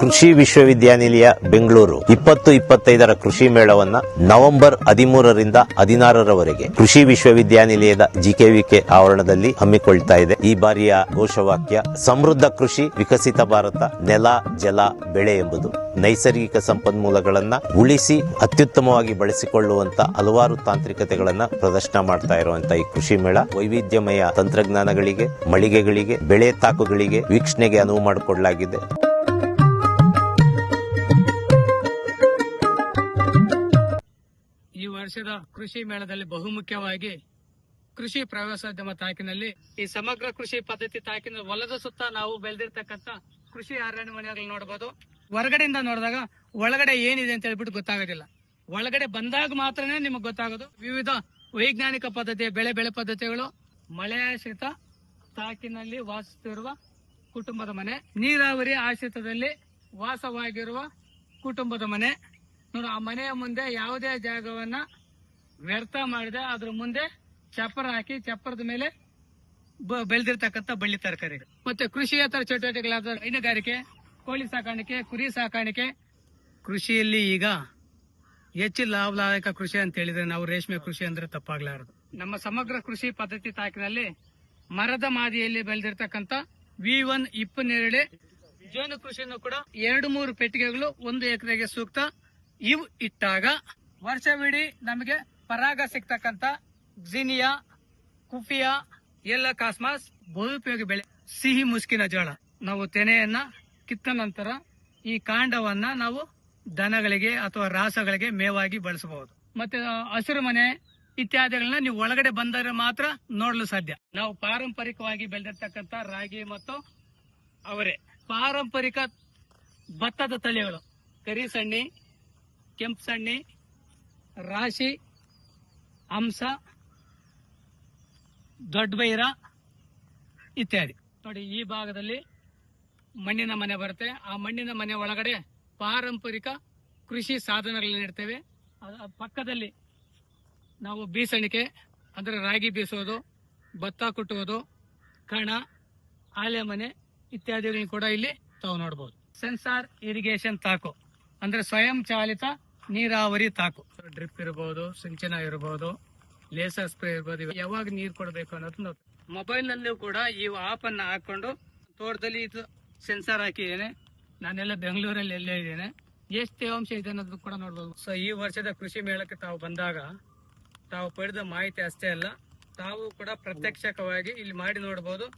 ಕೃಷಿ ವಿಶ್ವವಿದ್ಯಾನಿಲಯ ಬೆಂಗಳೂರು 2025 ಕೃಷಿ ಮೇಳವನ್ನ ನವೆಂಬರ್ 13ರಿಂದ 16ರವರೆಗೆ ಕೃಷಿ ವಿಶ್ವವಿದ್ಯಾನಿಲಯದ ಜಿಕೆವಿಕೆ ಆವರಣದಲ್ಲಿ ಹಮ್ಮಿಕೊಳ್ತಾ ಇದೆ. ಈ ಬಾರಿಯ ಘೋಷವಾಕ್ಯ ಸಮೃದ್ಧ ಕೃಷಿ ವಿಕಸಿತ ಭಾರತ, ನೆಲ ಜಲ ಬೆಳೆ ಎಂಬುದು. ನೈಸರ್ಗಿಕ ಸಂಪನ್ಮೂಲಗಳನ್ನ ಉಳಿಸಿ ಅತ್ಯುತ್ತಮವಾಗಿ ಬಳಸಿಕೊಳ್ಳುವಂತ ಹಲವಾರು ತಾಂತ್ರಿಕತೆಗಳನ್ನ ಪ್ರದರ್ಶನ ಮಾಡ್ತಾ ಇರುವಂತ ಈ ಕೃಷಿ ಮೇಳ ವೈವಿಧ್ಯಮಯ ತಂತ್ರಜ್ಞಾನಗಳಿಗೆ, ಮಳಿಗೆಗಳಿಗೆ, ಬೆಳೆ ತಾಕುಗಳಿಗೆ ವೀಕ್ಷಣೆಗೆ ಅನುವು ಮಾಡಿಕೊಡಲಾಗಿದೆ. ಈ ವರ್ಷದ ಕೃಷಿ ಮೇಳದಲ್ಲಿ ಬಹುಮುಖ್ಯವಾಗಿ ಕೃಷಿ ಪ್ರವಾಸೋದ್ಯಮ ತಾಕಿನಲ್ಲಿ ಈ ಸಮಗ್ರ ಕೃಷಿ ಪದ್ಧತಿ ತಾಕಿನ ಹೊಲದ ಸುತ್ತ ನಾವು ಬೆಳೆದಿರ್ತಕ್ಕಂಥ ಕೃಷಿ ಅರಣ್ಯ ಮನೆಗಳನ್ನು ನೋಡಬಹುದು. ಹೊರಗಡೆಯಿಂದ ನೋಡಿದಾಗ ಒಳಗಡೆ ಏನಿದೆ ಅಂತ ಹೇಳ್ಬಿಟ್ಟು ಗೊತ್ತಾಗೋದಿಲ್ಲ. ಒಳಗಡೆ ಬಂದಾಗ ಮಾತ್ರನೇ ನಿಮಗೆ ಗೊತ್ತಾಗೋದು. ವಿವಿಧ ವೈಜ್ಞಾನಿಕ ಪದ್ಧತಿಯ ಬೆಳೆ ಪದ್ಧತಿಗಳು, ಮಳೆಯಾಶ್ರಿತ ತಾಕಿನಲ್ಲಿ ವಾಸಿಸುತ್ತಿರುವ ಕುಟುಂಬದ ಮನೆ, ನೀರಾವರಿ ಆಶ್ರಿತದಲ್ಲಿ ವಾಸವಾಗಿರುವ ಕುಟುಂಬದ ಮನೆ. ನೋಡಿ, ಆ ಮನೆಯ ಮುಂದೆ ಯಾವುದೇ ಜಾಗವನ್ನ ವ್ಯರ್ಥ ಮಾಡದೆ ಅದ್ರ ಮುಂದೆ ಚಪ್ಪರ ಹಾಕಿ ಚಪ್ಪರದ ಮೇಲೆ ಬೆಳೆದಿರ್ತಕ್ಕಂಥ ಬಳ್ಳಿ ತರಕಾರಿಗಳು. ಮತ್ತೆ ಕೃಷಿಯೇತರ ಚಟುವಟಿಕೆಗಳಾದ ಹೈನುಗಾರಿಕೆ, ಕೋಳಿ ಸಾಕಾಣಿಕೆ, ಕುರಿ ಸಾಕಾಣಿಕೆ. ಕೃಷಿಯಲ್ಲಿ ಈಗ ಹೆಚ್ಚು ಲಾಭದಾಯಕ ಕೃಷಿ ಅಂತ ಹೇಳಿದ್ರೆ ನಾವು ರೇಷ್ಮೆ ಕೃಷಿ ಅಂದ್ರೆ ತಪ್ಪಾಗ್ಲಾರದು. ನಮ್ಮ ಸಮಗ್ರ ಕೃಷಿ ಪದ್ಧತಿ ತಾಕಿನಲ್ಲಿ ಮರದ ಮಾದಿಯಲ್ಲಿ ಬೆಳೆದಿರ್ತಕ್ಕಂಥ V1 22 ಜೇನು ಕೃಷಿಯನ್ನು ಕೂಡ 2-3 ಪೆಟ್ಟಿಗೆಗಳು 1 ಎಕರೆಗೆ ಸೂಕ್ತ. ಇವು ಇಟ್ಟಾಗ ವರ್ಷವಿಡೀ ನಮಗೆ ಪರಾಗ ಸಿಗ್ತಕ್ಕಂಥ ಜಿನಿಯಾ, ಕುಫಿಯಾ, ಎಲ್ಲ ಕಾಸ್ಮಾಸ್ ಬಹುಪಯೋಗಿ ಬೆಳೆ. ಸಿಹಿ ಮುಸ್ಕಿನ ಜೋಳ. ನಾವು ತೆನೆಯನ್ನ ಕಿತ್ತ ನಂತರ ಈ ಕಾಂಡವನ್ನ ನಾವು ದನಗಳಿಗೆ ಅಥವಾ ರಾಸಗಳಿಗೆ ಮೇವಾಗಿ ಬಳಸಬಹುದು. ಮತ್ತೆ ಹಸಿರು ಮನೆ ಇತ್ಯಾದಿಗಳನ್ನ ನೀವು ಒಳಗಡೆ ಬಂದರೆ ಮಾತ್ರ ನೋಡಲು ಸಾಧ್ಯ. ನಾವು ಪಾರಂಪರಿಕವಾಗಿ ಬೆಳೆದಿರ್ತಕ್ಕಂಥ ರಾಗಿ ಮತ್ತು ಅವರೆ, ಪಾರಂಪರಿಕ ಭತ್ತದ ತಳಿಗಳು, ಕರಿ ಸಣ್ಣಿ, ಕೆಂಪು ಸಣ್ಣಿ, ರಾಶಿ, ಹಂಸ, ದೊಡ್ಡ ಬೈರ ಇತ್ಯಾದಿ. ನೋಡಿ, ಈ ಭಾಗದಲ್ಲಿ ಮಣ್ಣಿನ ಮನೆ ಬರುತ್ತೆ. ಆ ಮಣ್ಣಿನ ಮನೆ ಒಳಗಡೆ ಪಾರಂಪರಿಕ ಕೃಷಿ ಸಾಧನಗಳನ್ನ ಇಡ್ತೇವೆ. ಪಕ್ಕದಲ್ಲಿ ನಾವು ಬೀಸಣಿಕೆ ಅಂದ್ರೆ ರಾಗಿ ಬೀಸೋದು, ಭತ್ತ ಕುಟ್ಟುವುದು, ಕಣ, ಆಲೆ ಮನೆ ಇತ್ಯಾದಿಗಳನ್ನ ಕೂಡ ಇಲ್ಲಿ ತಾವು ನೋಡಬಹುದು. ಸೆನ್ಸಾರ್ ಇರಿಗೇಷನ್ ತಾಕು ಅಂದ್ರೆ ಸ್ವಯಂ ಚಾಲಿತ ನೀರಾವರಿ ತಾಕು. ಡ್ರಿಪ್ ಇರಬಹುದು, ಸಿಂಚನ ಇರಬಹುದು, ಲೇಸರ್ ಸ್ಪ್ರೇ ಇರಬಹುದು. ಯಾವಾಗ ನೀರು ಕೊಡಬೇಕು ಅನ್ನೋದು ಮೊಬೈಲ್ ನಲ್ಲೂ ಕೂಡ ಈ ಆಪ್ ಅನ್ನ ಹಾಕೊಂಡು ತೋಟದಲ್ಲಿ ಇದು ಸೆನ್ಸಾರ್ ಹಾಕಿದ್ದೇನೆ, ನಾನೆಲ್ಲ ಬೆಂಗಳೂರಲ್ಲಿ ಎಲ್ಲೇ ಇದ್ದೇನೆ, ಎಷ್ಟು ತೇವಾಂಶ ಇದೆ ಅನ್ನೋದು ಕೂಡ ನೋಡಬಹುದು. ಸೊ ಈ ವರ್ಷದ ಕೃಷಿ ಮೇಳಕ್ಕೆ ತಾವು ಬಂದಾಗ ತಾವು ಪಡೆದ ಮಾಹಿತಿ ಅಷ್ಟೇ ಅಲ್ಲ, ತಾವು ಕೂಡ ಪ್ರತ್ಯಕ್ಷವಾಗಿ ಇಲ್ಲಿ ಮಾಡಿ ನೋಡಬಹುದು.